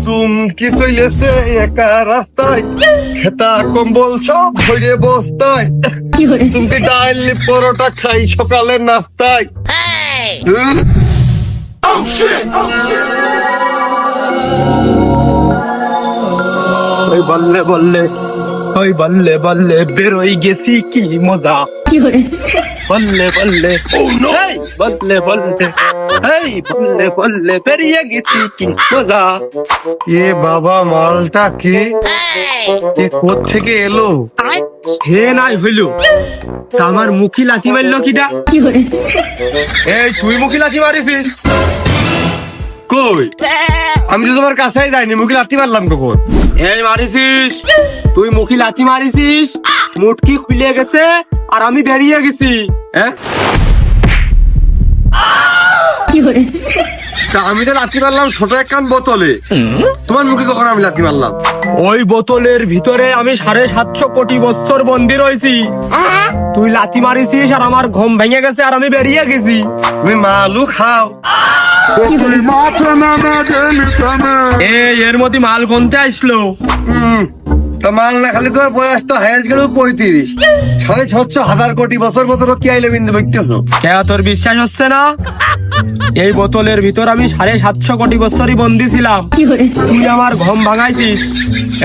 চুমকি চলেছে একা রাস্তায়, খেতা কম্বল সব ভরে বস্তায়, চুমকি ডাল পরোটা খাই সকালের নাস্তায়। ওই বললে বললে, ওই বললে বললে বেরোই গেছি কি মজা, বললে বললে বললে বললে, এই বললে বললে বেরিয়ে গেছি কি মজা। এ বাবা, মালটা কে কোত্থেকে এলো? হে নাই হইলো, আমার মুখি লাথি মারলো কিটা? এই তুই মুখি লাথি মারিছিস? কই, আমি তো তোমার কাছেই যাইনি, মুখি লাথি মারলাম কখন? এই মারিছিস তুই, মুখি লাথি মারিছিস, মুটকি খুলে গেছে আর আমি বেরিয়ে গেছি। হ্যাঁ, আমি তো লাথি মারলাম ছোট একখান বোতলে, তোমার মুখে কখন আমি লাথি মারলাম? ওই বোতলের ভিতরে আমি 750 কোটি বছর বন্দি রয়েছি, তুই লাথি মারিছিস আর আমার ঘুম ভেঙে গেছে আর আমি বেরিয়ে গেছি। তুমি মালু খাও। এর মধ্যে মাল কোনতে আসলো? তা মাল না খালি তোমার বয়স তো হায়াস গেল 35, 650 কোটি বছর বছর কি আইলে বিন্দু দেখতেছো? কে তোর বিশ্বাস হচ্ছে না? এই বোতলের ভিতর আমি 750 কোটি বছরই বন্দি ছিলাম, তুই আমার ঘুম ভাঙাইছিস,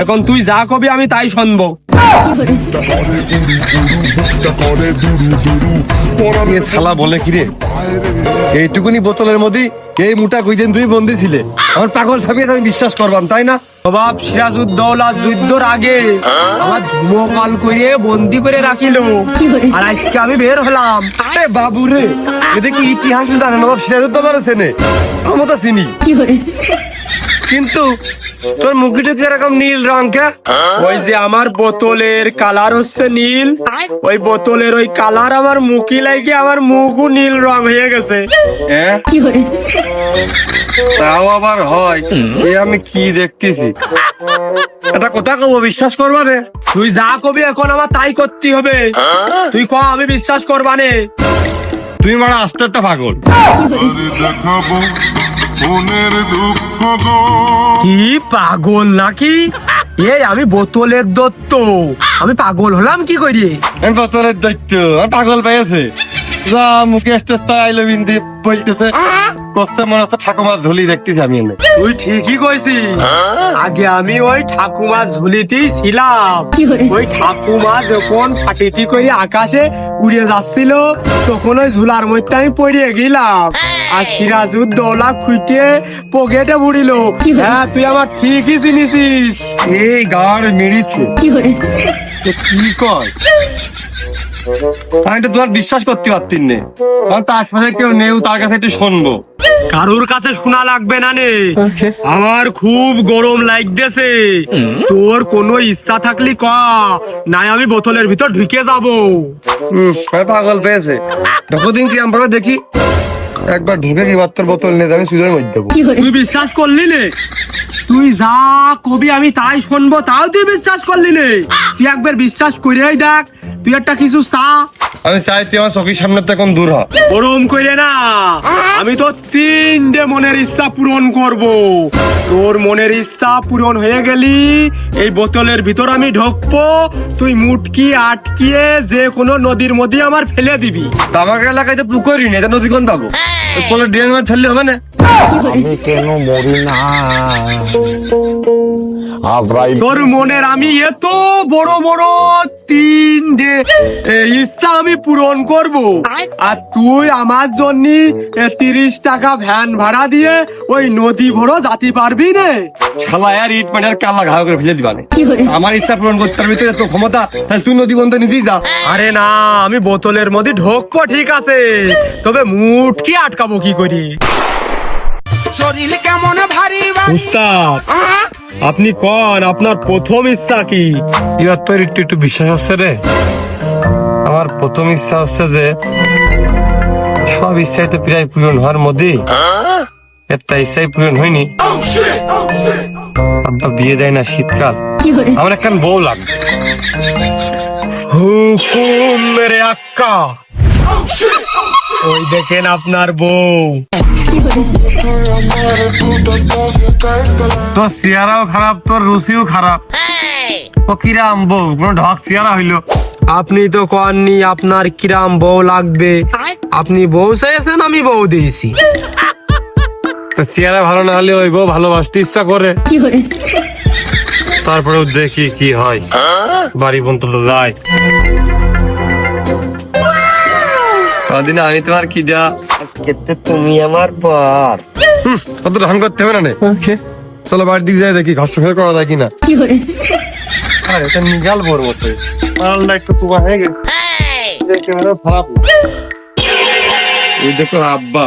এখন তুই যা কবি আমি তাই শুনবো। শালা বলে কিরে, এইটুকুনি বোতলের মধ্যে এই মুটা কইদিন তুই বন্দি ছিলে, আমার পাগল ছাপিয়ে আমি বিশ্বাস করবাম, তাই না? বাপ সিরাজউদ্দৌলা যুদ্ধর আগে আমার ধুমকাল করে বন্দি করে রাখিল, আর আজকে আমি বের হলাম। আরে বাবু রে, এটা কি ইতিহাস জানে না? বাপ সিরাজউদ্দৌলার চেনে, আমি তো চিনি, কিন্তু তোর মুখটা কি এরকম নীল রং কে? ওই যে আমার বোতলের কালার হচ্ছে নীল, ওই বোতলের ওই কালার আমার মুখে লাগে আমার মুখও নীল রং হয়ে গেছে। তাও আবার হয়, এ আমি কি দেখতেছি? এটা কথা কব, বিশ্বাস করবা রে? তুই যা কবি এখন আমার তাই করতে হবে, তুই ক আমি বিশ্বাস করবা নে। তুই বড় আস্তে একটা পাগল। কি পাগল নাকি? এই আমি বোতলের দত্ত, আমি পাগল হলাম কি করি? আমি বোতলের দত্ত, আমি পাগল পেয়েছে যা মুখে আস্তে আস্তে আইলো বিন্দি বলতেছে, কষ্ট মনে হচ্ছে ঠাকুমার ঝুলি দেখতেছি আমি। তুই ঠিকই কইছিস, আগে আমি ওই ঠাকুমার ঝুলিতেই ছিলাম, ওই ঠাকুমা যখন ফাটিতি করে আকাশে উড়ে যাচ্ছিল তখন ওই ঝুলার মধ্যে আমি পড়ে গেলাম, আর সিরাজউদ্দৌলা খুঁটে পকেটে বুড়িল। হ্যাঁ, তুই আমার ঠিকই চিনিছিস। এই গাড় মেরিছে কি কয়? আমি তো তোমার বিশ্বাস করতে পারছি না, তার আশপাশে কেউ নেই, তার কাছে একটু শুনবো। কারুর কাছে শোনা লাগবে না নে, আমার খুব গরম লাগতেছে, তোর কোনো ইচ্ছা থাকলি ক, নাই আমি বোতলের ভিতর ঢুকে যাবো। পাগল পেয়েছে, যতদিন কি আমরা দেখি একবার ঢুকে কি মাত্র বোতল নিয়ে আমি সুযোগের মধ্যে দেবো। তুই বিশ্বাস করলি নে? তুই যা কবি আমি তাই শুনবো, তাও তুই বিশ্বাস করলি নে? তুই একবার বিশ্বাস করেই দেখ, তুই একটা কিছু চা। আমি চাই তুই আমার চোখের সামনে থেকে এখন দূর হ। গরম করে না, আমি তো 3টে মনের ইচ্ছা পূরণ করব। তোর মনের ইচ্ছা পূরণ হয়ে গেলি এই বোতলের ভিতর আমি ঢুকবো, তুই মুটকি আটকিয়ে যে কোনো নদীর মধ্যে আমার ফেলে দিবি। আমার এলাকায় তো পুকুরই নেই, এটা নদী কোন পাবো? কোনো ড্রেন মধ্যে ফেললে হবে না? আমি কেন মরি না? তোর মনের আমি এত বড় বড় 3টে ইচ্ছা আমি পূরণ করব, আর তুই আমার জন্য 30 টাকা ভ্যান ভাড়া দিয়ে ওই নদী ভরো যাতে পারবি না? শালা আর ইট মানে কালা ঘাও করে ফেলে দিবা না। আমার ইচ্ছা পূরণ করতে পারবি তুই, তো ক্ষমতা, তুই নদী বন্ধ নিতেই যা। আরে না, আমি বোতলের মধ্যে ঢোকবো ঠিক আছে, তবে মুটকি আটকাবো কি করি? শরীর কেমন ভারী? উস্তাদ, আপনি কোন, আপনার প্রথম ইচ্ছা কি? এবার তোর একটু একটু বিশ্বাস হচ্ছে রে। আমার প্রথম ইচ্ছা হচ্ছে যে সব ইচ্ছাই তো প্রায় পূরণ হওয়ার মধ্যে একটা ইচ্ছাই পূরণ হয়নি। আব্বা বিয়ে দেয় না শীতকাল, আমার একখান বউ লাগবে। হুকুম মেরে আক্কা, ওই দেখেন আপনার বউ। তোর চেহারাও খারাপ, তোর রুচিও খারাপ। ও কিরাম বউ, কোনো ঢক চেহারা হইলো। আপনি তো কননি আপনার কিরাম বউ লাগবে, আপনি বউ চাইছেন, আমি বউ দিয়েছি। চেহারা ভালো না হলে ওই বউ ভালোবাসতে ইচ্ছা করে, তারপরেও দেখি কি হয়। বাড়ি পর্যন্ত যাই। কদিন আমি তোমার কি যা, তুমি আমার পর। কত ঢং করতে হবে না। চলো বাড়ির দিকে যাই, দেখি ঘর সংসার করা যায় কিনা। আরে এটা নিগাল বোর মতো, পারলটা একটু কুয়া হয়ে গেছে, খারাপ না। এই দেখো আব্বা,